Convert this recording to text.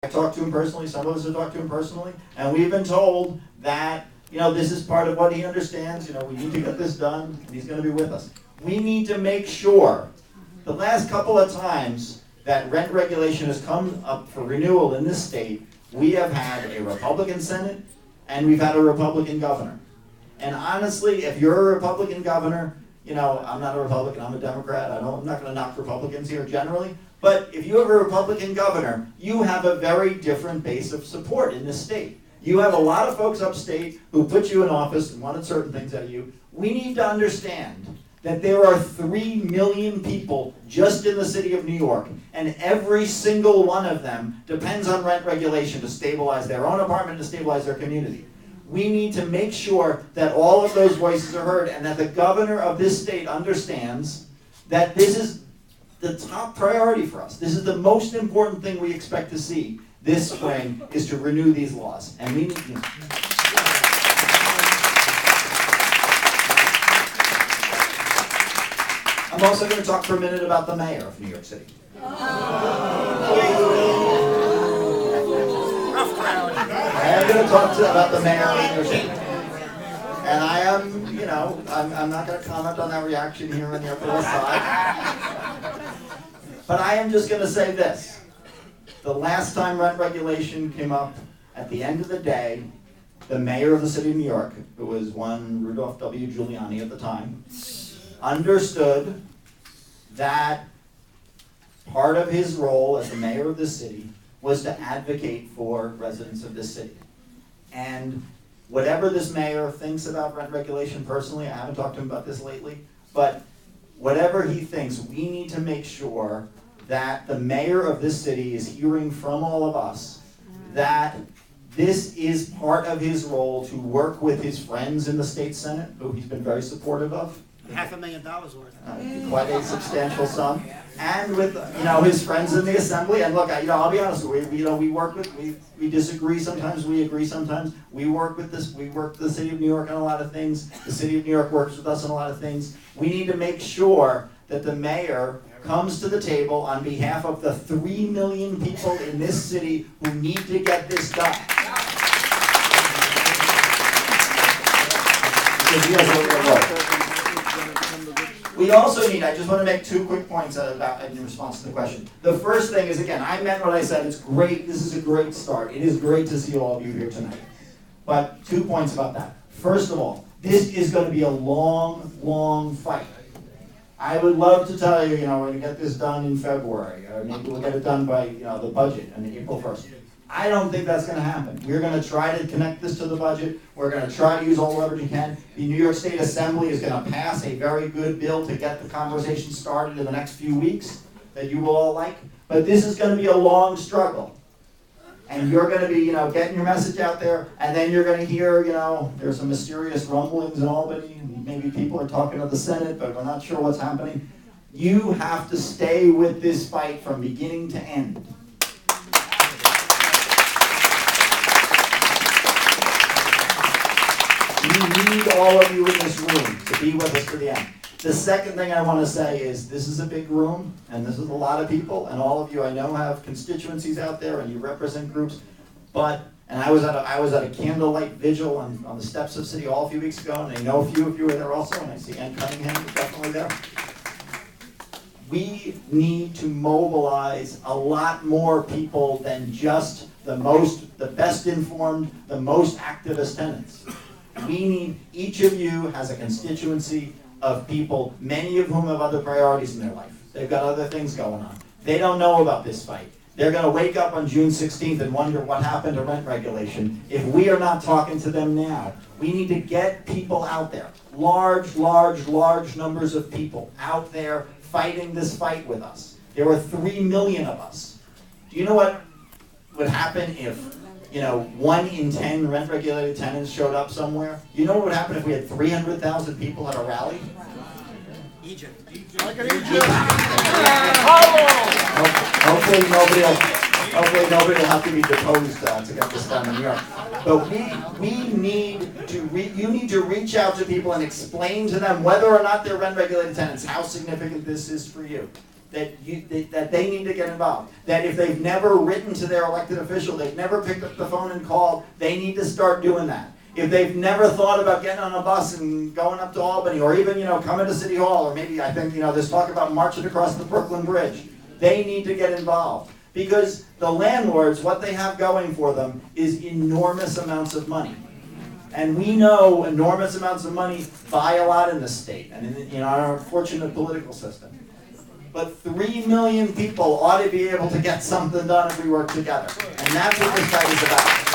I talked to him personally, some of us have talked to him personally, and we've been told that, this is part of what he understands, we need to get this done, and he's gonna be with us. We need to make sure, the last couple of times that rent regulation has come up for renewal in this state, we have had a Republican Senate, and we've had a Republican governor. And honestly, if you're a Republican governor, I'm not a Republican, I'm a Democrat, I'm not gonna knock Republicans here generally, but if you have a Republican governor, you have a very different base of support in this state. You have a lot of folks upstate who put you in office and wanted certain things out of you. We need to understand that there are 3 million people just in the city of New York, and every single one of them depends on rent regulation to stabilize their own apartment, to stabilize their community. We need to make sure that all of those voices are heard and that the governor of this state understands that this is the top priority for us. This is the most important thing we expect to see this spring, is to renew these laws. And we need to. I'm also going to talk for a minute about the mayor of New York City. Rough crowd. I am going to talk about the mayor of New York City. And I am, I'm not going to comment on that reaction here on the Upper West Side. But I am just going to say this. The last time rent regulation came up, at the end of the day, the mayor of the city of New York, who was one Rudolph W. Giuliani at the time, understood that part of his role as the mayor of the city was to advocate for residents of this city. And whatever this mayor thinks about rent regulation personally, I haven't talked to him about this lately, but whatever he thinks, we need to make sure that the mayor of this city is hearing from all of us that this is part of his role to work with his friends in the state Senate, who he's been very supportive of. $500,000 worth. Quite a substantial sum. And with his friends in the assembly. And look, I'll be honest, we work with, we disagree sometimes, we agree sometimes. We work with the city of New York on a lot of things. The city of New York works with us on a lot of things. We need to make sure that the mayor comes to the table on behalf of the 3 million people in this city who need to get this done. Because he has a little role. We also need, I just want to make 2 quick points in response to the question. The first thing is, again, I meant what I said. It's great. This is a great start. It is great to see all of you here tonight. But 2 points about that. First of all, this is going to be a long, long fight. I would love to tell you, we're going to get this done in February, or maybe we'll get it done by, the budget on April 1st. I don't think that's going to happen. We're going to try to connect this to the budget. We're going to try to use all the leverage we can. The New York State Assembly is going to pass a very good bill to get the conversation started in the next few weeks that you will all like. But this is going to be a long struggle. And you're going to be, getting your message out there, and then you're going to hear, there's some mysterious rumblings in Albany. Maybe people are talking to the Senate, but we're not sure what's happening. You have to stay with this fight from beginning to end. We need all of you in this room to be with us to the end. The second thing I want to say is this is a big room, and this is a lot of people, and all of you I know have constituencies out there, and you represent groups. And I was at a candlelight vigil on the steps of City Hall a few weeks ago, and I know a few of you were there also, and I see Ann Cunningham is definitely there. We need to mobilize a lot more people than just the best informed, the most activist tenants. We need, each of you has a constituency of people, many of whom have other priorities in their life. They've got other things going on. They don't know about this fight. They're going to wake up on June 16th and wonder what happened to rent regulation. If we are not talking to them now, we need to get people out there. Large numbers of people out there fighting this fight with us. There are 3 million of us. Do you know what would happen if 1 in 10 rent-regulated tenants showed up somewhere? You know what would happen if we had 300,000 people at a rally? Egypt. Hopefully nobody will have to be deposed to get this done in New York. But you need to reach out to people and explain to them whether or not they're rent-regulated tenants, how significant this is for you. that they need to get involved. That if they've never written to their elected official, they've never picked up the phone and called, they need to start doing that. If they've never thought about getting on a bus and going up to Albany, or even, coming to City Hall, or maybe, I think, there's talk about marching across the Brooklyn Bridge, they need to get involved. Because the landlords, what they have going for them is enormous amounts of money. And we know enormous amounts of money buy a lot in this state, and in our unfortunate political system. But 3 million people ought to be able to get something done if we work together. And that's what this fight is about.